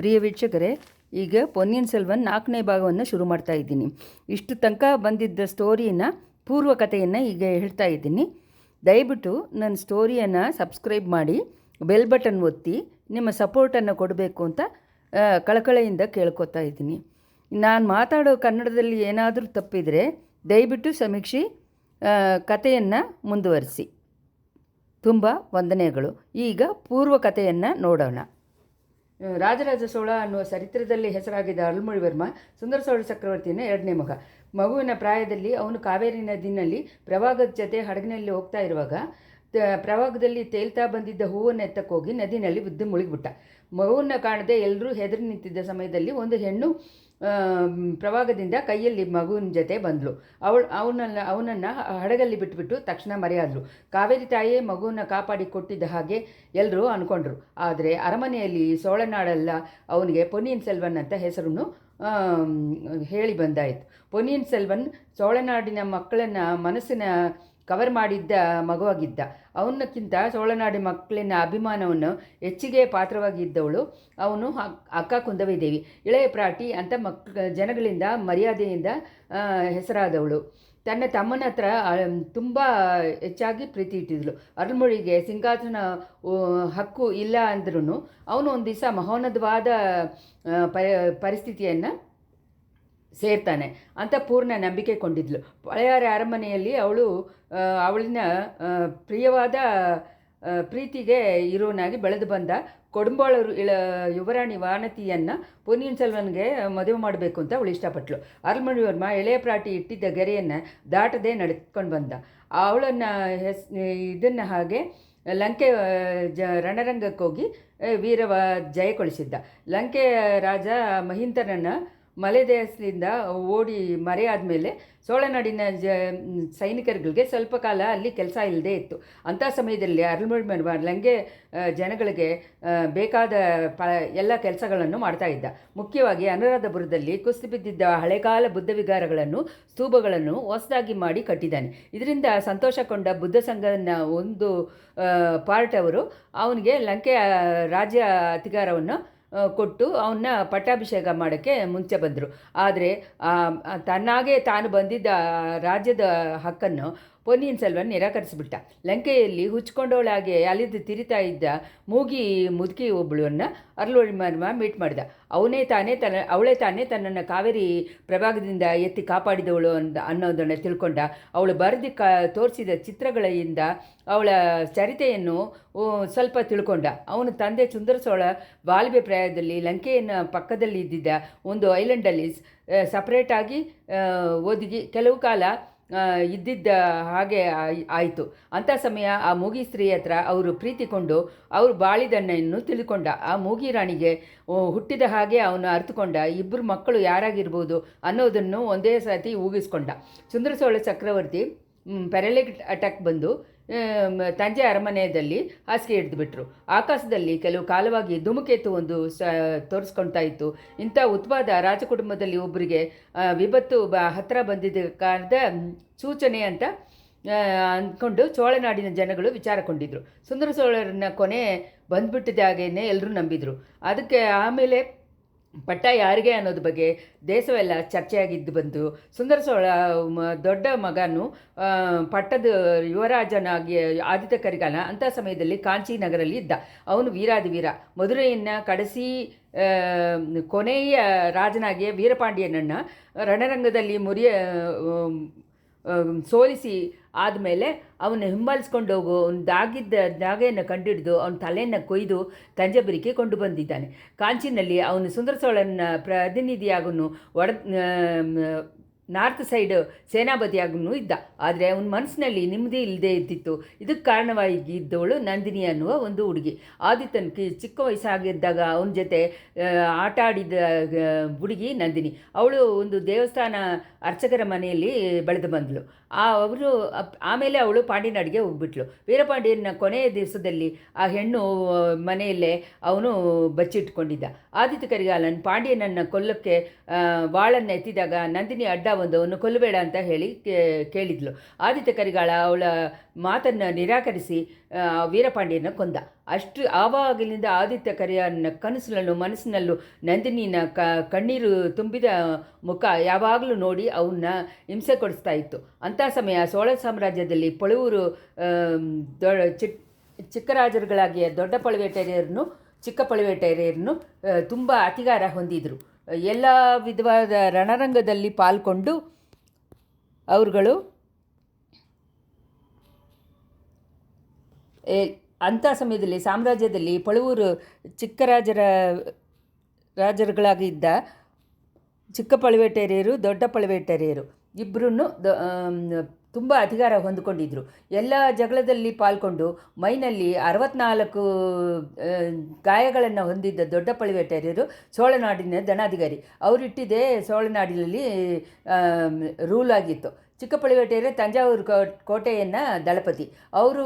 ಪ್ರಿಯ ವೀಕ್ಷಕರೇ, ಈಗ ಪೊನ್ನಿಯಿನ್ ಸೆಲ್ವನ್ 4ನೇ ಭಾಗವನ್ನು ಶುರು ಮಾಡ್ತಾ ಇದ್ದೀನಿ. ಇಷ್ಟು ತನಕ ಬಂದಿದ್ದ ಸ್ಟೋರಿನ ಪೂರ್ವ ಕಥೆಯನ್ನು ಈಗ ಹೇಳ್ತಾ ಇದ್ದೀನಿ. ದಯವಿಟ್ಟು ನನ್ನ ಸ್ಟೋರಿಯನ್ನು ಸಬ್ಸ್ಕ್ರೈಬ್ ಮಾಡಿ, ಬೆಲ್ ಬಟನ್ ಒತ್ತಿ ನಿಮ್ಮ ಸಪೋರ್ಟನ್ನು ಕೊಡಬೇಕು ಅಂತ ಕಳಕಳೆಯಿಂದ ಕೇಳ್ಕೊತಾ ಇದ್ದೀನಿ. ನಾನು ಮಾತಾಡೋ ಕನ್ನಡದಲ್ಲಿ ಏನಾದರೂ ತಪ್ಪಿದರೆ ದಯವಿಟ್ಟು ಸಮೀಕ್ಷೆ ಕಥೆಯನ್ನು ಮುಂದುವರಿಸಿ. ತುಂಬ ವಂದನೆಗಳು. ಈಗ ಪೂರ್ವ ಕಥೆಯನ್ನು ನೋಡೋಣ. ರಾಜರಾಜ ಚೋಳ ಅನ್ನುವ ಚರಿತ್ರದಲ್ಲಿ ಹೆಸರಾಗಿದ್ದ ಅರುಳ್ಮೊಳಿವರ್ಮ ಸುಂದರ ಚೋಳ ಚಕ್ರವರ್ತಿಯ 2ನೇ ಮಗ. ಮಗುವಿನ ಪ್ರಾಯದಲ್ಲಿ ಅವನು ಕಾವೇರಿ ನದಿನಲ್ಲಿ ಪ್ರವಾಗದ ಜೊತೆ ಹಡಗಿನಲ್ಲಿ ಹೋಗ್ತಾ ಇರುವಾಗ ಪ್ರವಾಗದಲ್ಲಿ ತೇಲ್ತಾ ಬಂದಿದ್ದ ಹೂವನ್ನು ಎತ್ತಕ್ಕೋಗಿ ನದಿನಲ್ಲಿ ಬಿದ್ದು ಮುಳುಗಿಬಿಟ್ಟ. ಮಗುವನ್ನು ಕಾಣದೆ ಎಲ್ಲರೂ ಹೆದರಿ ನಿಂತಿದ್ದ ಸಮಯದಲ್ಲಿ ಒಂದು ಹೆಣ್ಣು ಪ್ರವಾಗದಿಂದ ಕೈಯಲ್ಲಿ ಮಗುವಿನ ಜೊತೆ ಬಂದಳು. ಅವನನ್ನು ಹಡಗಲ್ಲಿ ಬಿಟ್ಬಿಟ್ಟು ತಕ್ಷಣ ಮರೆಯಾದಳು. ಕಾವೇರಿ ತಾಯಿಯೇ ಮಗುವನ್ನು ಕಾಪಾಡಿ ಕೊಟ್ಟಿದ್ದ ಹಾಗೆ ಎಲ್ಲರೂ ಅಂದ್ಕೊಂಡ್ರು. ಆದರೆ ಅರಮನೆಯಲ್ಲಿ ಸೋಳನಾಡೆಲ್ಲ ಅವನಿಗೆ ಪೊನ್ನಿಯಿನ್ ಸೆಲ್ವನ್ ಅಂತ ಹೆಸರನ್ನು ಹೇಳಿ ಬಂದಾಯಿತು. ಪೊನ್ನಿಯಿನ್ ಸೆಲ್ವನ್ ಸೋಳನಾಡಿನ ಮಕ್ಕಳನ್ನು ಮನಸ್ಸಿನ ಕವರ್ ಮಾಡಿದ್ದ ಮಗುವಾಗಿದ್ದ. ಅವನಕ್ಕಿಂತ ಸೋಳನಾಡಿನ ಮಕ್ಕಳಿನ ಅಭಿಮಾನವನ್ನು ಹೆಚ್ಚಿಗೆ ಪಾತ್ರವಾಗಿದ್ದವಳು ಅವನು ಅಕ್ಕ ಕುಂದವಿದೇವಿ. ಇಳೆಯ ಪ್ರಾಟಿ ಅಂತ ಜನಗಳಿಂದ ಮರ್ಯಾದೆಯಿಂದ ಹೆಸರಾದವಳು. ತನ್ನ ತಮ್ಮನ ಹತ್ರ ತುಂಬ ಹೆಚ್ಚಾಗಿ ಪ್ರೀತಿ ಇಟ್ಟಿದ್ಳು. ಅರುಳ್ಮೊಳಿಗೆ ಸಿಂಹಾಸನ ಹಕ್ಕು ಇಲ್ಲ ಅಂದ್ರೂ ಅವನು ಒಂದು ದಿವಸ ಮಹೋನ್ನತವಾದ ಪರಿಸ್ಥಿತಿಯನ್ನು ಸೇರ್ತಾನೆ ಅಂತ ಪೂರ್ಣ ನಂಬಿಕೆ ಕೊಂಡಿದ್ಲು. ಪಳೆಯಾರ ಅರಮನೆಯಲ್ಲಿ ಅವಳಿನ ಪ್ರಿಯವಾದ ಪ್ರೀತಿಗೆ ಇರೋನಾಗಿ ಬೆಳೆದು ಬಂದ ಕೊಡಂಬಾಳೂರು ಯುವರಾಣಿ ವಾನತಿಯನ್ನು ಪೊನ್ನಿಯಿನ್ ಸೆಲ್ವನ್ಗೆ ಮದುವೆ ಮಾಡಬೇಕು ಅಂತ ಅವಳು ಇಷ್ಟಪಟ್ಟಳು. ಅರುಳ್ಮೊಳಿವರ್ಮ ಎಳೆಯ ಪ್ರಾಟಿ ಇಟ್ಟಿದ್ದ ಗೆರೆಯನ್ನು ದಾಟದೆ ನಡೆದುಕೊಂಡು ಬಂದ. ಅವಳನ್ನು ಇದನ್ನು ಹಾಗೆ ಲಂಕೆ ರಣರಂಗಕ್ಕೆ ಹೋಗಿ ವೀರವ ಜಯಗೊಳಿಸಿದ್ದ. ಲಂಕೆ ರಾಜ ಮಹಿಂತನನ್ನು ಮಲೆದೇಶದಿಂದ ಓಡಿ ಮರೆಯಾದ ಮೇಲೆ ಸೋಳನಾಡಿನ ಸೈನಿಕರುಗಳಿಗೆ ಸ್ವಲ್ಪ ಕಾಲ ಅಲ್ಲಿ ಕೆಲಸ ಇಲ್ಲದೆ ಇತ್ತು. ಅಂಥ ಸಮಯದಲ್ಲಿ ಅರುಳ್ಮೊಳಿವರ್ಮ ಲಂಕೆ ಜನಗಳಿಗೆ ಬೇಕಾದ ಎಲ್ಲ ಕೆಲಸಗಳನ್ನು ಮಾಡ್ತಾ ಇದ್ದ. ಮುಖ್ಯವಾಗಿ ಅನುರಾಧಪುರದಲ್ಲಿ ಕುಸಿದು ಬಿದ್ದಿದ್ದ ಹಳೆಕಾಲ ಬುದ್ಧ ವಿಹಾರಗಳನ್ನು ಸ್ತೂಪಗಳನ್ನು ಹೊಸದಾಗಿ ಮಾಡಿ ಕಟ್ಟಿದ್ದಾನೆ. ಇದರಿಂದ ಸಂತೋಷಗೊಂಡ ಬುದ್ಧ ಸಂಘನ ಒಂದು ಪಾರ್ಟ್ ಅವರು ಅವನಿಗೆ ಲಂಕೆಯ ರಾಜ್ಯ ಅಧಿಕಾರವನ್ನು ಕೊಟ್ಟು ಅವನ್ನ ಪಟ್ಟಾಭಿಷೇಕ ಮಾಡೋಕ್ಕೆ ಮುಂಚೆ ಬಂದರು. ಆದರೆ ತನ್ನಾಗೆ ತಾನು ಬಂದಿದ್ದ ರಾಜ್ಯದ ಹಕ್ಕನ್ನು ಪೊನ್ನಿಯಿನ್ ಸೆಲ್ವನ್ ನಿರಾಕರಿಸಿಬಿಟ್ಟ. ಲಂಕೆಯಲ್ಲಿ ಹುಚ್ಕೊಂಡವಳಾಗೆ ಅಲಿದು ತಿರಿತಾ ಇದ್ದ ಮುದುಕಿ ಒಬ್ಬಳನ್ನು ಅರುಳ್ಮೊಳಿವರ್ಮ ಮೀಟ್ ಮಾಡಿದ. ಅವಳೇ ತಾನೇ ತನ್ನನ್ನು ಕಾವೇರಿ ಪ್ರಭಾಗದಿಂದ ಎತ್ತಿ ಕಾಪಾಡಿದವಳು ಅನ್ನೋದನ್ನು ತಿಳ್ಕೊಂಡ. ಅವಳು ತೋರಿಸಿದ ಚಿತ್ರಗಳಿಂದ ಅವಳ ಚರಿತೆಯನ್ನು ಸ್ವಲ್ಪ ತಿಳ್ಕೊಂಡ. ಅವನ ತಂದೆ ಸುಂದರ ಚೋಳ ಬಾಲ್ಯ ಪ್ರಾಯದಲ್ಲಿ ಲಂಕೆಯನ್ನು ಪಕ್ಕದಲ್ಲಿ ಇದ್ದಿದ್ದ ಒಂದು ಐಲ್ಯಾಂಡಲ್ಲಿ ಸಪ್ರೇಟಾಗಿ ಒದಗಿ ಕೆಲವು ಕಾಲ ಇದ್ದಿದ್ದ ಹಾಗೆ ಆಯಿತು. ಅಂಥ ಸಮಯ ಆ ಮೂಗಿ ಸ್ತ್ರೀ ಹತ್ರ ಅವರು ಪ್ರೀತಿಕೊಂಡು ಅವರು ಬಾಳಿದಣ್ಣನ್ನು ತಿಳ್ಕೊಂಡ. ಆ ಮೂಗಿ ರಾಣಿಗೆ ಹುಟ್ಟಿದ ಹಾಗೆ ಅವನು ಅರ್ಥಕೊಂಡ. ಇಬ್ಬರು ಮಕ್ಕಳು ಯಾರಾಗಿರ್ಬೋದು ಅನ್ನೋದನ್ನು ಒಂದೇ ಸತಿ ಊಗಿಸ್ಕೊಂಡ. ಸುಂದರ ಚೋಳ ಚಕ್ರವರ್ತಿ ಪ್ಯಾರಲೈಟಿಕ್ ಅಟ್ಯಾಕ್ ಬಂದು ತಂಜೆ ಅರಮನೆಯಲ್ಲಿ ಹಾಸಿಗೆ ಹಿಡಿದುಬಿಟ್ರು. ಆಕಾಶದಲ್ಲಿ ಕೆಲವು ಕಾಲವಾಗಿ ಧೂಮಕೇತು ಒಂದು ತೋರಿಸ್ಕೊಳ್ತಾ ಇತ್ತು. ಇಂಥ ಉತ್ಪಾದ ರಾಜಕುಟುಂಬದಲ್ಲಿ ಒಬ್ಬರಿಗೆ ವಿಪತ್ತು ಹತ್ತಿರ ಬಂದಿದ್ದ ಕಾರಣದ ಸೂಚನೆ ಅಂತ ಅಂದ್ಕೊಂಡು ಚೋಳನಾಡಿನ ಜನಗಳು ವಿಚಾರಕೊಂಡಿದ್ರು. ಸುಂದರ ಚೋಳರನ್ನ ಕೊನೆ ಬಂದ್ಬಿಟ್ಟಿದ್ದಾಗೇನೆ ಎಲ್ಲರೂ ನಂಬಿದರು. ಅದಕ್ಕೆ ಆಮೇಲೆ ಪಟ್ಟ ಯಾರಿಗೆ ಅನ್ನೋದ್ರ ಬಗ್ಗೆ ದೇಶವೆಲ್ಲ ಚರ್ಚೆಯಾಗಿದ್ದು ಬಂತು. ಸುಂದರ ಚೋಳ ದೊಡ್ಡ ಮಗನು ಪಟ್ಟದ ಯುವರಾಜನಾಗಿ ಆದಿತ್ಯ ಕರಿಗಾಲ ಅಂಥ ಸಮಯದಲ್ಲಿ ಕಾಂಚಿ ನಗರಲ್ಲಿ ಇದ್ದ. ಅವನು ವೀರಾದಿವೀರ. ಮಧುರೆಯನ್ನು ಕಡೆಸಿ ಕೊನೆಯ ರಾಜನಾಗಿಯೇ ವೀರಪಾಂಡ್ಯನನ್ನು ರಣರಂಗದಲ್ಲಿ ಸೋಲಿಸಿ ಆದಮೇಲೆ ಅವನು ಹಿಂಬಾಲಿಸ್ಕೊಂಡು ಹೋಗೋ ಒಂದು ದಾಗೆಯನ್ನು ಕಂಡುಹಿಡಿದು ಅವನ ತಲೆಯನ್ನು ಕೊಯ್ದು ತಂಜಾವೂರಿಗೆ ಕೊಂಡು ಬಂದಿದ್ದಾನೆ. ಕಾಂಚಿನಲ್ಲಿ ಅವನು ಸುಂದರ ಚೋಳನ ಪ್ರತಿನಿಧಿಯಾಗೂ ನಾರ್ತ್ ಸೈಡ್ ಸೇನಾಪತಿಯಾಗೂ ಇದ್ದ. ಆದರೆ ಅವನ ಮನಸ್ಸಿನಲ್ಲಿ ನೆಮ್ಮದಿ ಇಲ್ಲದೆ ಇದ್ದಿತ್ತು. ಇದಕ್ಕೆ ಕಾರಣವಾಗಿದ್ದವಳು ನಂದಿನಿ ಅನ್ನುವ ಒಂದು ಹುಡುಗಿ. ಆದಿತ್ಯನ ಚಿಕ್ಕ ವಯಸ್ಸಾಗಿದ್ದಾಗ ಅವನ ಜೊತೆ ಆಟ ಆಡಿದ ಹುಡುಗಿ ನಂದಿನಿ. ಅವಳು ಒಂದು ದೇವಸ್ಥಾನ ಅರ್ಚಕರ ಮನೆಯಲ್ಲಿ ಬೆಳೆದು ಬಂದಳು. ಆಮೇಲೆ ಅವಳು ಪಾಂಡ್ಯನಾಡಿಗೆ ಹೋಗ್ಬಿಟ್ಲು. ವೀರಪಾಂಡ್ಯನ ಕೊನೆಯ ದಿವಸದಲ್ಲಿ ಆ ಹೆಣ್ಣು ಮನೆಯಲ್ಲೇ ಅವನು ಬಚ್ಚಿಟ್ಕೊಂಡಿದ್ದ. ಆದಿತ್ಯ ಕರಿಗಾಲನ್ ಪಾಂಡ್ಯನನ್ನು ಕೊಲ್ಲಕ್ಕೆ ವಾಳನ್ನು ಎತ್ತಿದಾಗ ನಂದಿನಿ ಅಡ್ಡ ಬಂದವನ್ನು ಕೊಲ್ಲಬೇಡ ಅಂತ ಹೇಳಿ ಕೇಳಿದ್ಲು. ಆದಿತ್ಯ ಕರಿಗಾಳ ಅವಳ ಮಾತನ್ನು ನಿರಾಕರಿಸಿ ವೀರಪಾಂಡಿಯನ ಕೊಂದ. ಆವಾಗಿನಿಂದ ಆದಿತ್ಯ ಕರಿಯನ ಕನಸಿನಲ್ಲೂ ಮನಸ್ಸಿನಲ್ಲೂ ನಂದಿನಿನ ಕಣ್ಣೀರು ತುಂಬಿದ ಮುಖ ಯಾವಾಗಲೂ ನೋಡಿ ಅವನ್ನ ಹಿಂಸೆ ಕೊಡಿಸ್ತಾ ಇತ್ತು. ಅಂಥ ಸಮಯ ಸೋಳ ಸಾಮ್ರಾಜ್ಯದಲ್ಲಿ ಪಳುವೂರು ಚಿಕ್ಕ ರಾಜರುಗಳಾಗಿಯ ದೊಡ್ಡ ಪಳುವೇಟರೆಯರನ್ನು ಚಿಕ್ಕ ಪಳುವೇಟರೆಯರನ್ನು ತುಂಬ ಅಧಿಕಾರ ಹೊಂದಿದರು. ಎಲ್ಲ ವಿಧವಾದ ರಣರಂಗದಲ್ಲಿ ಪಾಲ್ಗೊಂಡು ಅವರುಗಳು ಅಂಥ ಸಮಯದಲ್ಲಿ ಸಾಮ್ರಾಜ್ಯದಲ್ಲಿ ಪಳುವೂರು ಚಿಕ್ಕ ರಾಜರುಗಳಾಗಿದ್ದ ಚಿಕ್ಕ ಪಳುವೇಟರೆಯರು ದೊಡ್ಡ ಪಳುವೇಟರೆಯರು ಇಬ್ಬರೂ ತುಂಬ ಅಧಿಕಾರ ಹೊಂದಿಕೊಂಡಿದ್ದರು. ಎಲ್ಲ ಜಗಳದಲ್ಲಿ ಪಾಲ್ಗೊಂಡು ಮೈನಲ್ಲಿ 64 ಗಾಯಗಳನ್ನು ಹೊಂದಿದ್ದ ದೊಡ್ಡ ಪಳುವೇಟರೆಯರು ಸೋಳನಾಡಿನ ಧನಾಧಿಕಾರಿ. ಅವರಿಟ್ಟಿದ್ದೇ ಸೋಳನಾಡಿನಲ್ಲಿ ರೂಲ್ ಆಗಿತ್ತು. ಚಿಕ್ಕ ಪಳುವೇಟರೆ ತಂಜಾವೂರು ಕೋಟೆಯನ್ನು ದಳಪತಿ. ಅವರು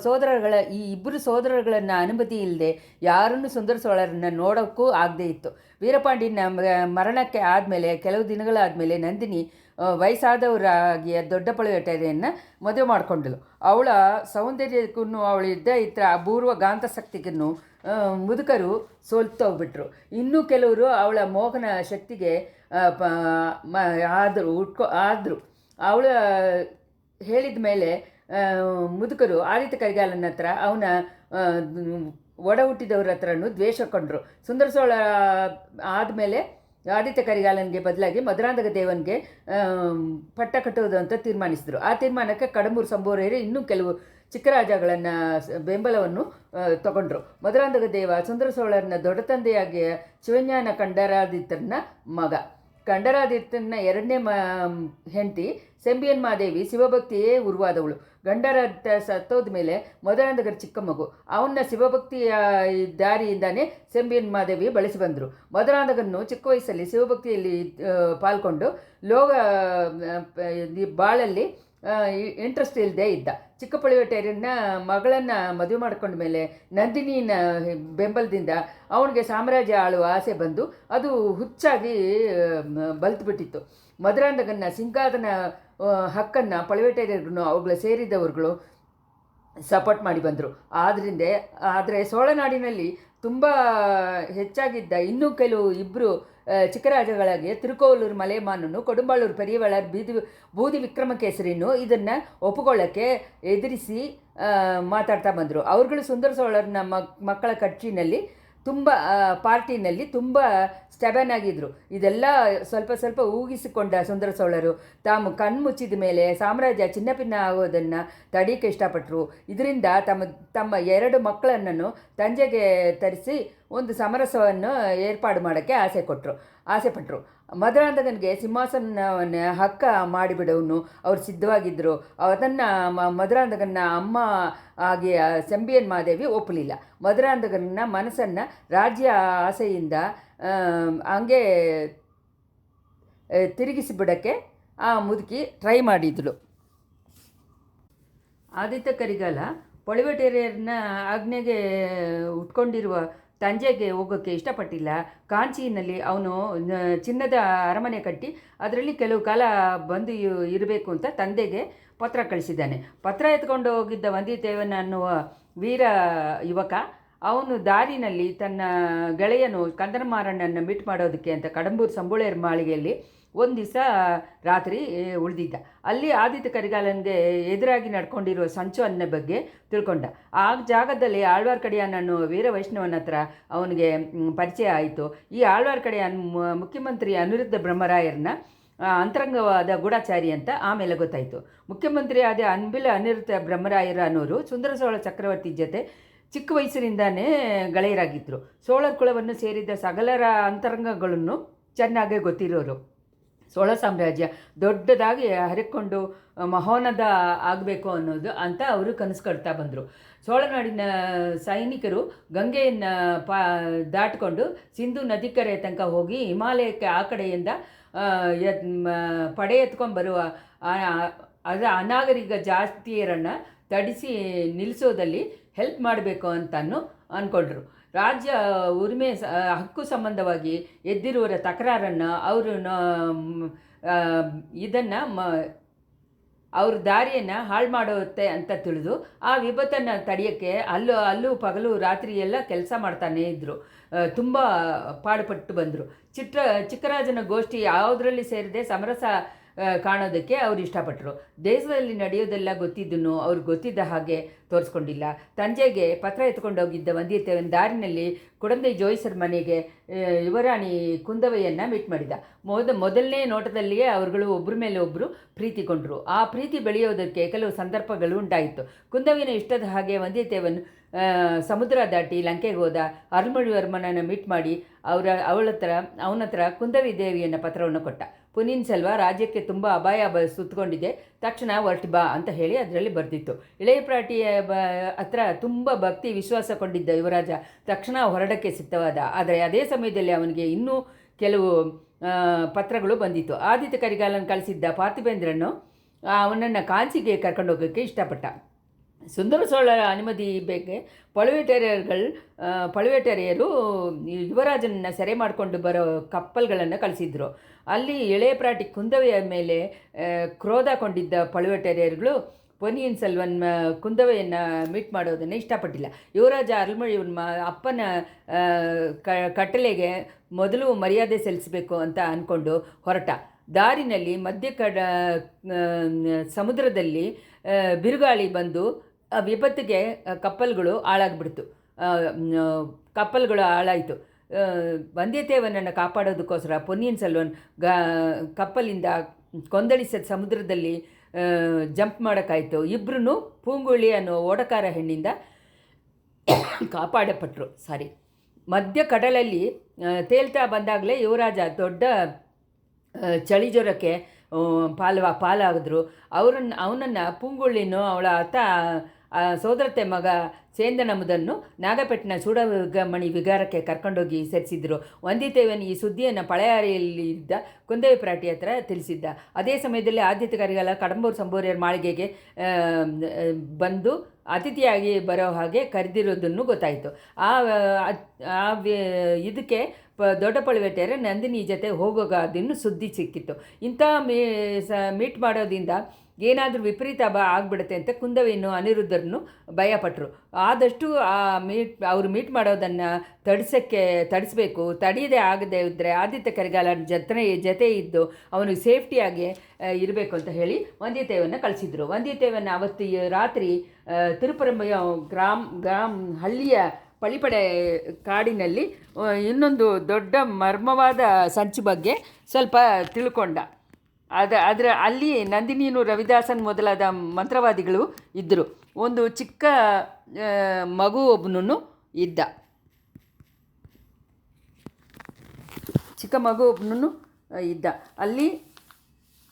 ಸೋದರಗಳ ಈ ಇಬ್ಬರು ಸೋದರಗಳನ್ನು ಅನುಮತಿ ಇಲ್ಲದೆ ಯಾರನ್ನು ಸುಂದರ ಸೋಳರನ್ನು ನೋಡೋಕ್ಕೂ ಆಗದೇ ಇತ್ತು. ವೀರಪಾಂಡಿನ ಮರಣಕ್ಕೆ ಆದಮೇಲೆ ಕೆಲವು ದಿನಗಳಾದಮೇಲೆ ನಂದಿನಿ ವಯಸ್ಸಾದವರಾಗಿ ದೊಡ್ಡ ಪಳುವೇಟರೆಯನ್ನು ಮದುವೆ ಮಾಡಿಕೊಂಡಳು. ಅವಳ ಸೌಂದರ್ಯಕ್ಕೂ ಅವಳಿದ್ದ ಇತರ ಅಪೂರ್ವ ಗಾಂತಶಕ್ತಿಗೂ ಮುದುಕರು ಸೋಲ್ತೋಗ್ಬಿಟ್ರು. ಇನ್ನೂ ಕೆಲವರು ಅವಳ ಮೋಹನ ಶಕ್ತಿಗೆ ಆದರು. ಅವಳ ಹೇಳಿದ ಮೇಲೆ ಮುದುಕರು ಆದಿತ್ಯ ಕರಿಗಾಲನ ಹತ್ರ ಅವನ ಒಡ ಹುಟ್ಟಿದವ್ರ ಹತ್ರನೂ ದ್ವೇಷ ಕೊಂಡರು. ಸುಂದರ ಸೋಳ ಆದಮೇಲೆ ಆದಿತ್ಯ ಕರಿಗಾಲನಿಗೆ ಬದಲಾಗಿ ಮಧುರಾಂಧಕ ದೇವನಿಗೆ ಪಟ್ಟ ಕಟ್ಟುವುದು ಅಂತ ತೀರ್ಮಾನಿಸಿದರು. ಆ ತೀರ್ಮಾನಕ್ಕೆ ಕಡಂಬೂರು ಸಂಬೋರೆಯರು ಇನ್ನೂ ಕೆಲವು ಚಿಕ್ಕ ರಾಜಗಳನ್ನು ಬೆಂಬಲವನ್ನು ತಗೊಂಡ್ರು. ಮಧುರಾಂಧಕ ದೇವ ಸುಂದರ ಸೋಳರನ್ನ ದೊಡ್ಡ ತಂದೆಯಾಗಿ ಶಿವಜ್ಞಾನ ಕಂಡರಾದಿತ್ಯನ ಮಗ. ಕಂಡರಾದಿತ್ಯನ ಎರಡನೇ ಹೆಂಡತಿ ಸೆಂಬಿಯನ್ ಮಾದೇವಿ ಶಿವಭಕ್ತಿಯೇ ಉರುವಾದವಳು. ಗಂಡರಾದಿತ್ಯ ಸತ್ತೋದ ಮೇಲೆ ಮಧುರಾಂಧಕರ ಚಿಕ್ಕ ಮಗು. ಅವನ್ನ ಶಿವಭಕ್ತಿಯ ದಾರಿಯಿಂದಾನೇ ಸೆಂಬಿಯನ್ ಮಾದೇವಿ ಬಳಸಿ ಬಂದರು. ಮಧುರಾಂಧಕನ್ನು ಚಿಕ್ಕ ವಯಸ್ಸಲ್ಲಿ ಶಿವಭಕ್ತಿಯಲ್ಲಿ ಪಾಲ್ಗೊಂಡು ಲೋಗ ಬಾಳಲ್ಲಿ ಇಂಟ್ರೆಸ್ಟ್ ಇಲ್ಲದೆ ಇದ್ದ. ಚಿಕ್ಕ ಪಳುವೇಟರೆಯನ್ನ ಮಗಳನ್ನು ಮದುವೆ ಮಾಡ್ಕೊಂಡ ಮೇಲೆ ನಂದಿನಿನ ಬೆಂಬಲದಿಂದ ಅವನಿಗೆ ಸಾಮ್ರಾಜ್ಯ ಆಳುವ ಆಸೆ ಬಂದು ಅದು ಹುಚ್ಚಾಗಿ ಬಲ್ತುಬಿಟ್ಟಿತ್ತು. ಮಧುರಾಂಧಕನ ಸಿಂಹಾಸನ ಹಕ್ಕನ್ನು ಪಳುವೇಟರೆಯರು ಅವುಗಳ ಸೇರಿದವರುಗಳು ಸಪೋರ್ಟ್ ಮಾಡಿ ಬಂದರು. ಆದರೆ ಸೋಳನಾಡಿನಲ್ಲಿ ತುಂಬ ಹೆಚ್ಚಾಗಿದ್ದ ಇನ್ನೂ ಕೆಲವು ಇಬ್ಬರು ಚಿಕ್ಕ ರಾಜಗಳಾಗಿ ತಿರುಕೋಲೂರು ಮಲೆಯಮಾನನು, ಕೊಡುಂಬಾಳೂರು ಪೆರಿಯವಳರ್ ಬೂದಿ ವಿಕ್ರಮಕೇಸರಿನೂ ಇದನ್ನು ಒಪ್ಪಿಕೊಳ್ಳೋಕ್ಕೆ ಎದುರಿಸಿ ಮಾತಾಡ್ತಾ ಬಂದರು. ಅವ್ರುಗಳು ಸುಂದರ ಸೋಳರನ್ನ ಮಕ್ಕಳ ಕಚ್ಚಿನಲ್ಲಿ ಪಾರ್ಟಿನಲ್ಲಿ ತುಂಬ ಸ್ಟೆಬನ್ ಆಗಿದ್ದರು. ಇದೆಲ್ಲ ಸ್ವಲ್ಪ ಸ್ವಲ್ಪ ಊಗಿಸಿಕೊಂಡ ಸುಂದರ ಸೋಳರು ತಾವು ಕಣ್ಮುಚ್ಚಿದ ಮೇಲೆ ಸಾಮ್ರಾಜ್ಯ ಚಿನ್ನಪಿನ್ನ ಆಗೋದನ್ನು ತಡೀಕೆ ಇಷ್ಟಪಟ್ಟರು. ಇದರಿಂದ ತಮ್ಮ 2 ಮಕ್ಕಳನ್ನು ತಂಜೆಗೆ ತರಿಸಿ ಒಂದು ಸಮರಸವನ್ನು ಏರ್ಪಾಡು ಮಾಡೋಕ್ಕೆ ಆಸೆಪಟ್ಟರು. ಮಧುರಾಂಧಕನಿಗೆ ಸಿಂಹಾಸನವನ್ನು ಹಕ್ಕ ಮಾಡಿಬಿಡೋನು ಅವ್ರು ಸಿದ್ಧವಾಗಿದ್ದರು. ಅದನ್ನು ಮಧುರಾಂಧಕನ ಅಮ್ಮ ಆಗಿ ಸೆಂಬಿಯನ್ ಮಾದೇವಿ ಒಪ್ಪಲಿಲ್ಲ. ಮಧುರಾಂಧಕನ ಮನಸ್ಸನ್ನು ರಾಜ್ಯ ಆಸೆಯಿಂದ ಹಂಗೆ ತಿರುಗಿಸಿಬಿಡೋಕ್ಕೆ ಆ ಮುದುಕಿ ಟ್ರೈ ಮಾಡಿದಳು. ಆದಿತ್ಯ ಕರಿಗಾಲ ಪಳುವೇಟರೆಯರನ್ನ ಆಜ್ಞೆಗೆ ಉಟ್ಕೊಂಡಿರುವ ತಂಜೆಗೆ ಹೋಗೋಕ್ಕೆ ಇಷ್ಟಪಟ್ಟಿಲ್ಲ. ಕಾಂಚಿನಲ್ಲಿ ಅವನು ಚಿನ್ನದ ಅರಮನೆ ಕಟ್ಟಿ ಅದರಲ್ಲಿ ಕೆಲವು ಕಾಲ ಬಂದು ಇರಬೇಕು ಅಂತ ತಂದೆಗೆ ಪತ್ರ ಕಳಿಸಿದ್ದಾನೆ. ಪತ್ರ ಎತ್ಕೊಂಡು ಹೋಗಿದ್ದ ವಂದಿದೇವನ ಅನ್ನುವ ವೀರ ಯುವಕ ಅವನು ದಾರಿನಲ್ಲಿ ತನ್ನ ಗೆಳೆಯನು ಕಂದನಮಾರಣ್ಣನ ಮೀಟ್ ಮಾಡೋದಕ್ಕೆ ಅಂತ ಕಡಂಬೂರು ಸಂಬೋಳೆಯರ ಮಾಳಿಗೆಯಲ್ಲಿ ಒಂದು ದಿವಸ ರಾತ್ರಿ ಉಳಿದಿದ್ದ. ಅಲ್ಲಿ ಆದಿತ್ಯ ಕರಿಗಾಲನಿಗೆ ಎದುರಾಗಿ ನಡ್ಕೊಂಡಿರುವ ಸಂಚು ಅನ್ನೋ ಬಗ್ಗೆ ತಿಳ್ಕೊಂಡ. ಆ ಜಾಗದಲ್ಲಿ ಆಳ್ವಾರ್ ಕಡಿಯಾನ್ ಅನ್ನೋ ವೀರ ವೈಷ್ಣವನ ಹತ್ರ ಅವನಿಗೆ ಪರಿಚಯ ಆಯಿತು. ಈ ಆಳ್ವಾರ್ ಕಡಿಯಾನ್ ಮುಖ್ಯಮಂತ್ರಿ ಅನಿರುದ್ಧ ಬ್ರಹ್ಮರಾಯರನ್ನ ಅಂತರಂಗವಾದ ಗೂಢಾಚಾರಿ ಅಂತ ಆಮೇಲೆ ಗೊತ್ತಾಯಿತು. ಮುಖ್ಯಮಂತ್ರಿ ಆದ ಅನಿರುದ್ಧ ಬ್ರಹ್ಮರಾಯರ ಅನ್ನೋರು ಸುಂದರ ಸೋಳ ಚಕ್ರವರ್ತಿ ಜೊತೆ ಚಿಕ್ಕ ವಯಸ್ಸಿನಿಂದಾನೇ ಗೆಳೆಯರಾಗಿದ್ದರು. ಸೋಳರ ಕುಲವನ್ನು ಸೇರಿದ ಸಕಲರ ಅಂತರಂಗಗಳನ್ನು ಚೆನ್ನಾಗೇ ಗೊತ್ತಿರೋರು. ಸೋಳ ಸಾಮ್ರಾಜ್ಯ ದೊಡ್ಡದಾಗಿ ಹರಿಕೊಂಡು ಮಹೋನ್ನತ ಆಗಬೇಕು ಅನ್ನೋದು ಅಂತ ಅವರು ಕನಸು ಕಟ್ತಾ ಬಂದರು. ಸೋಳನಾಡಿನ ಸೈನಿಕರು ಗಂಗೆಯನ್ನು ದಾಟಿಕೊಂಡು ಸಿಂಧು ನದಿಕರೆ ತನಕ ಹೋಗಿ ಹಿಮಾಲಯಕ್ಕೆ ಆ ಕಡೆಯಿಂದ ಪಡೆ ಎತ್ಕೊಂಡು ಬರುವ ಅನಾಗರಿಕ ಜಾತಿಯರನ್ನು ತಡಿಸಿ ನಿಲ್ಲಿಸೋದಲ್ಲಿ ಹೆಲ್ಪ್ ಮಾಡಬೇಕು ಅಂತನೂ ಅಂದ್ಕೊಂಡ್ರು. ರಾಜ್ಯ ಉರಿಮೆ ಹಕ್ಕು ಸಂಬಂಧವಾಗಿ ಎದ್ದಿರುವರ ತಕರಾರನ್ನು ಅವರು ಇದನ್ನು ಅವ್ರ ದಾರಿಯನ್ನು ಹಾಳು ಮಾಡುತ್ತೆ ಅಂತ ತಿಳಿದು ಆ ವಿಪತ್ತನ್ನು ತಡೆಯೋಕ್ಕೆ ಅಲ್ಲೂ ಪಗಲು ರಾತ್ರಿ ಎಲ್ಲ ಕೆಲಸ ಮಾಡ್ತಾನೇ ಇದ್ದರು. ತುಂಬ ಪಾಡುಪಟ್ಟು ಬಂದರು. ಚಿಕ್ಕರಾಜನ ಗೋಷ್ಠಿ ಯಾವುದರಲ್ಲಿ ಸೇರಿದೆ ಸಮರಸ ಕಾಣೋದಕ್ಕೆ ಅವ್ರು ಇಷ್ಟಪಟ್ಟರು. ದೇಶದಲ್ಲಿ ನಡೆಯೋದೆಲ್ಲ ಗೊತ್ತಿದ್ದನ್ನು ಅವ್ರಿಗೆ ಗೊತ್ತಿದ್ದ ಹಾಗೆ ತೋರಿಸ್ಕೊಂಡಿಲ್ಲ. ತಂಜೆಗೆ ಪತ್ರ ಎತ್ಕೊಂಡೋಗಿದ್ದ ವಂದಿಯತೆವನ ದಾರಿನಲ್ಲಿ ಕುಡಂದೈ ಜೋಯಿಸರ ಮನೆಗೆ ಯುವರಾಣಿ ಕುಂದವೆಯನ್ನು ಮೀಟ್ ಮಾಡಿದ. ಮೊದಲನೇ ನೋಟದಲ್ಲಿಯೇ ಅವರುಗಳು ಒಬ್ಬರ ಮೇಲೆ ಒಬ್ಬರು ಪ್ರೀತಿಗೊಂಡರು. ಆ ಪ್ರೀತಿ ಬೆಳೆಯೋದಕ್ಕೆ ಕೆಲವು ಸಂದರ್ಭಗಳು ಉಂಟಾಯಿತು. ಕುಂದವಿನ ಇಷ್ಟದ ಹಾಗೆ ವಂದಿಯತೆವನು ಸಮುದ್ರ ದಾಟಿ ಲಂಕೆಗೆ ಹೋದ. ಅರುಳ್ಮೊಳಿವರ್ಮನನ್ನು ಮೀಟ್ ಮಾಡಿ ಅವನ ಹತ್ರ ಕುಂದವಿ ದೇವಿಯನ್ನು ಪತ್ರವನ್ನು ಕೊಟ್ಟ. ಪೊನ್ನಿಯಿನ್ ಸೆಲ್ವ ರಾಜ್ಯಕ್ಕೆ ತುಂಬ ಅಪಾಯ ಸುತ್ತಕೊಂಡಿದೆ, ತಕ್ಷಣ ಹೊರಟು ಬಾ ಅಂತ ಹೇಳಿ ಅದರಲ್ಲಿ ಬರೆದಿತ್ತು. ಇಳೆಯ ಪ್ರಾಟಿಯ ಹತ್ರ ತುಂಬ ಭಕ್ತಿ ವಿಶ್ವಾಸ ಕೊಂಡಿದ್ದ ಯುವರಾಜ ತಕ್ಷಣ ಹೊರಡಕ್ಕೆ ಸಿದ್ಧವಾದ. ಆದರೆ ಅದೇ ಸಮಯದಲ್ಲಿ ಅವನಿಗೆ ಇನ್ನೂ ಕೆಲವು ಪತ್ರಗಳು ಬಂದಿತ್ತು. ಆದಿತ್ಯ ಕರಿಗಾಲನ್ ಕಳಿಸಿದ್ದ ಪಾರ್ಥಿಬೇಂದ್ರನು ಅವನನ್ನು ಕಾಂಚಿಗೆ ಕರ್ಕೊಂಡು ಹೋಗೋಕ್ಕೆ ಇಷ್ಟಪಟ್ಟ. ಸುಂದರ ಚೋಳರ ಅನುಮತಿ ಬೇಕೆ ಪಳುವೇಟರೆಯರು ಯುವರಾಜನನ್ನು ಸೆರೆ ಮಾಡಿಕೊಂಡು ಬರೋ ಕಪ್ಪಲ್ಗಳನ್ನು ಕಳಿಸಿದ್ರು. ಅಲ್ಲಿ ಎಳೆಯ ಪ್ರಾಟಿ ಕುಂದವೆಯ ಮೇಲೆ ಕ್ರೋಧಗೊಂಡಿದ್ದ ಪಳುವೇಟರೆಯರುಗಳು ಪೊನ್ನಿಯಿನ್ ಸೆಲ್ವನ್ ಕುಂದವೆಯನ್ನು ಮೀಟ್ ಮಾಡೋದನ್ನು ಇಷ್ಟಪಟ್ಟಿಲ್ಲ. ಯುವರಾಜ ಅರುಳ್ಮೊಳಿವರ್ಮ ಅಪ್ಪನ ಕಟ್ಟಳೆಗೆ ಮೊದಲು ಮರ್ಯಾದೆ ಸಲ್ಲಿಸಬೇಕು ಅಂತ ಅಂದ್ಕೊಂಡು ಹೊರಟ. ದಾರಿನಲ್ಲಿ ಸಮುದ್ರದಲ್ಲಿ ಬಿರುಗಾಳಿ ಬಂದು ವಿಪತ್ತಿಗೆ ಕಪ್ಪಲ್ಗಳು ಹಾಳಾಯಿತು. ವಂದ್ಯತೆಯವನನ್ನು ಕಾಪಾಡೋದಕ್ಕೋಸ್ಕರ ಪೊನ್ನಿಯಿನ್ ಸೆಲ್ವನ್ ಕಪ್ಪಲಿಂದ ಕೊಂದಳಿಸಿದ ಸಮುದ್ರದಲ್ಲಿ ಜಂಪ್ ಮಾಡೋಕ್ಕಾಯಿತು. ಇಬ್ಬರೂ ಪೂಂಗುಳಿ ಅನ್ನೋ ಓಡಕಾರ ಹೆಣ್ಣಿಂದ ಕಾಪಾಡಪಟ್ಟರು. ಮಧ್ಯ ಕಡಲಲ್ಲಿ ತೇಲ್ತಾ ಬಂದಾಗಲೇ ಯುವರಾಜ ದೊಡ್ಡ ಚಳಿ ಜ್ವರಕ್ಕೆ ಪಾಲಾಗಿದ್ರು. ಅವನನ್ನು ಪೂಂಗುಳಿನೂ ಅವಳ ಸೋದರತೆ ಮಗ ಸೇಂದನಮುದನ್ನು ನಾಗಪಟ್ಟಿನ ಚೂಡಮಣಿ ವಿಗಾರಕ್ಕೆ ಕರ್ಕೊಂಡೋಗಿ ಸೇರಿಸಿದ್ರು. ವಂದಿತೇವನ್ ಈ ಸುದ್ದಿಯನ್ನು ಪಳೆಯಾರಿಯಲ್ಲಿದ್ದ ಕುಂದವಿ ಪ್ರಾಟಿ ಹತ್ರ ತಿಳಿಸಿದ್ದ. ಅದೇ ಸಮಯದಲ್ಲಿ ಆದಿತ್ಯ ಕರಿಗಾಲ ಕಡಂಬೂರು ಸಂಬೋರಿಯರ ಮಾಳಿಗೆಗೆ ಬಂದು ಅತಿಥಿಯಾಗಿ ಬರೋ ಹಾಗೆ ಕರೆದಿರೋದನ್ನು ಗೊತ್ತಾಯಿತು. ಇದಕ್ಕೆ ದೊಡ್ಡ ಪಳುವೇಟರೆ ನಂದಿನಿ ಜೊತೆ ಹೋಗೋದನ್ನು ಸುದ್ದಿ ಸಿಕ್ಕಿತ್ತು. ಇಂಥ ಮೀಟ್ ಮಾಡೋದ್ರಿಂದ ಏನಾದರೂ ವಿಪರೀತ ಆಗಿಬಿಡುತ್ತೆ ಅಂತ ಕುಂದವಿಯನ್ನು ಅನಿರುದ್ಧರನ್ನು ಭಯಪಟ್ಟರು. ಆದಷ್ಟು ಅವರು ಮೀಟ್ ಮಾಡೋದನ್ನು ತಡಿಸಬೇಕು. ತಡೆಯದೇ ಆಗದೆ ಇದ್ದರೆ ಆದಿತ್ಯ ಕರಿಗಾಲನ ಜೊತೆ ಇದ್ದು ಅವನಿಗೆ ಸೇಫ್ಟಿಯಾಗಿ ಇರಬೇಕು ಅಂತ ಹೇಳಿ ವಂದಿಯತೆಯನ್ನು ಕಳಿಸಿದ್ರು. ವಂದಿಯತೆಯನ್ನು ಅವತ್ತು ರಾತ್ರಿ ತಿರುಪರಂಬ ಹಳ್ಳಿಯ ಪಳಿಪಡೆ ಕಾಡಿನಲ್ಲಿ ಇನ್ನೊಂದು ದೊಡ್ಡ ಮರ್ಮವಾದ ಸಂಚು ಬಗ್ಗೆ ಸ್ವಲ್ಪ ತಿಳ್ಕೊಂಡ. ಅಲ್ಲಿ ನಂದಿನಿಯನು ರವಿದಾಸನ್ ಮೊದಲಾದ ಮಂತ್ರವಾದಿಗಳು ಇದ್ದರು. ಒಂದು ಚಿಕ್ಕ ಮಗು ಒಬ್ಬನೂ ಇದ್ದ. ಅಲ್ಲಿ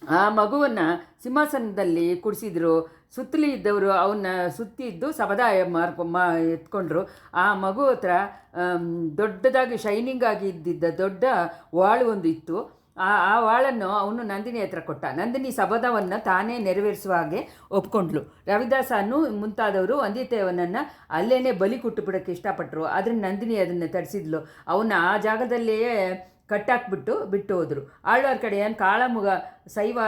ಆ ಮಗುವನ್ನು ಸಿಂಹಾಸನದಲ್ಲಿ ಕೂಡಿಸಿದ್ರು. ಸುತ್ತಲೂ ಇದ್ದವರು ಅವನ್ನ ಸುತ್ತಿದ್ದು ಸಬದಾಯ ಎತ್ಕೊಂಡ್ರು. ಆ ಮಗು ಹತ್ರ ದೊಡ್ಡದಾಗಿ ಶೈನಿಂಗ್ ಆಗಿ ಇದ್ದಿದ್ದ ದೊಡ್ಡ ವಾಳು ಒಂದು ಇತ್ತು. ಆ ವಾಳನ್ನು ಅವನು ನಂದಿನಿ ಹತ್ರ ಕೊಟ್ಟ. ನಂದಿನಿ ಸಬದವನ್ನು ತಾನೇ ನೆರವೇರಿಸುವ ಹಾಗೆ ಒಪ್ಕೊಂಡ್ಳು. ರವಿದಾಸನು ಮುಂತಾದವರು ವಂದಿತೆಯವನನ್ನು ಅಲ್ಲೇ ಬಲಿ ಕೊಟ್ಟು ಬಿಡೋಕ್ಕೆ ಇಷ್ಟಪಟ್ಟರು. ಆದರೆ ನಂದಿನಿ ಅದನ್ನು ತಡಿಸಿದ್ಲು. ಅವನ್ನ ಆ ಜಾಗದಲ್ಲಿಯೇ ಬಿಟ್ಟು ಹೋದರು. ಆಳ್ವಾರ ಕಡೆಯನ್ ಕಾಳಮುಗ ಶೈವ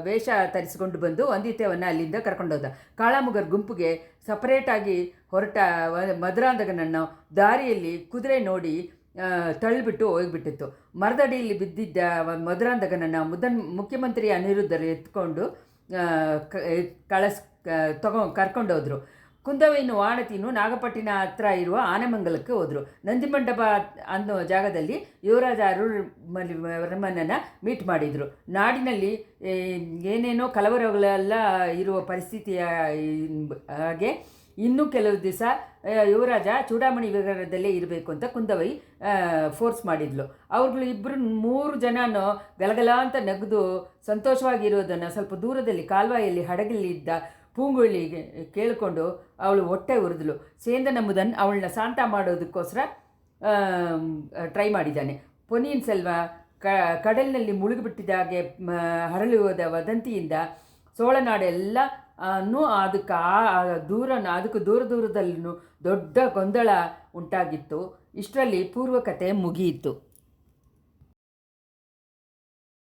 ವೇಷ ತರಿಸಿಕೊಂಡು ಬಂದು ವಂದಿತೆಯನ್ನು ಅಲ್ಲಿಂದ ಕರ್ಕೊಂಡೋದ. ಕಾಳಮುಗರ ಗುಂಪಿಗೆ ಸಪರೇಟಾಗಿ ಹೊರಟ ಮಧುರಾಂಧಕನನ್ನು ದಾರಿಯಲ್ಲಿ ಕುದುರೆ ನೋಡಿ ತಳ್ಳಿಬಿಟ್ಟು ಹೋಗಿಬಿಟ್ಟಿತ್ತು. ಮರದಡಿಯಲ್ಲಿ ಬಿದ್ದಿದ್ದ ಮಧುರಾಂಧಕನನ್ನು ಮುಖ್ಯಮಂತ್ರಿ ಅನಿರುದ್ಧರು ಎತ್ಕೊಂಡು ಕರ್ಕೊಂಡೋದ್ರು. ಕುಂದವೆಯನ್ನು ವಾಣತಿನು ನಾಗಪಟ್ಟಿನ ಹತ್ರ ಇರುವ ಆನೆಮಂಗಲಕ್ಕೆ ಹೋದರು. ನಂದಿಮಂಟಪ ಅನ್ನೋ ಜಾಗದಲ್ಲಿ ಯುವರಾಜ ಅರುಳ್ಮೊಳಿವರ್ಮನನ್ನು ಮೀಟ್ ಮಾಡಿದರು. ನಾಡಿನಲ್ಲಿ ಏನೇನೋ ಕಲವರಗಳೆಲ್ಲ ಇರುವ ಪರಿಸ್ಥಿತಿಯ ಹಾಗೆ ಇನ್ನೂ ಕೆಲವು ದಿವಸ ಯುವರಾಜ ಚೂಡಾಮಣಿ ವಿಹಾರದಲ್ಲೇ ಇರಬೇಕು ಅಂತ ಕುಂದವೈ ಫೋರ್ಸ್ ಮಾಡಿದ್ಲು. ಅವ್ರುಗಳು 3 ಜನನೂ ಗಲಗಲ ಅಂತ ನಗದು ಸಂತೋಷವಾಗಿರೋದನ್ನು ಸ್ವಲ್ಪ ದೂರದಲ್ಲಿ ಕಾಲ್ವಾಯಲ್ಲಿ ಹಡಗಲಿದ್ದ ಪೂಂಗುಳಿಗೆ ಕೇಳಿಕೊಂಡು ಅವಳು ಹೊಟ್ಟೆ ಉರಿದ್ಲು. ಸೇಂದನಮುದನ್ ಅವಳನ್ನ ಶಾಂತ ಮಾಡೋದಕ್ಕೋಸ್ಕರ ಟ್ರೈ ಮಾಡಿದ್ದಾನೆ. ಪೊನ್ನಿಯಿನ್ ಸೆಲ್ವ ಕಡಲಿನಲ್ಲಿ ಮುಳುಗಿಬಿಟ್ಟಿದ್ದಾಗೆ ಹರಳುವುದ ವದಂತಿಯಿಂದ ಸೋಳನಾಡೆಲ್ಲ ಅದಕ್ಕೆ ದೂರದಲ್ಲೂ ದೊಡ್ಡ ಗೊಂದಲ ಉಂಟಾಗಿತ್ತು. ಇಷ್ಟರಲ್ಲಿ ಪೂರ್ವಕತೆ ಮುಗಿಯಿತು.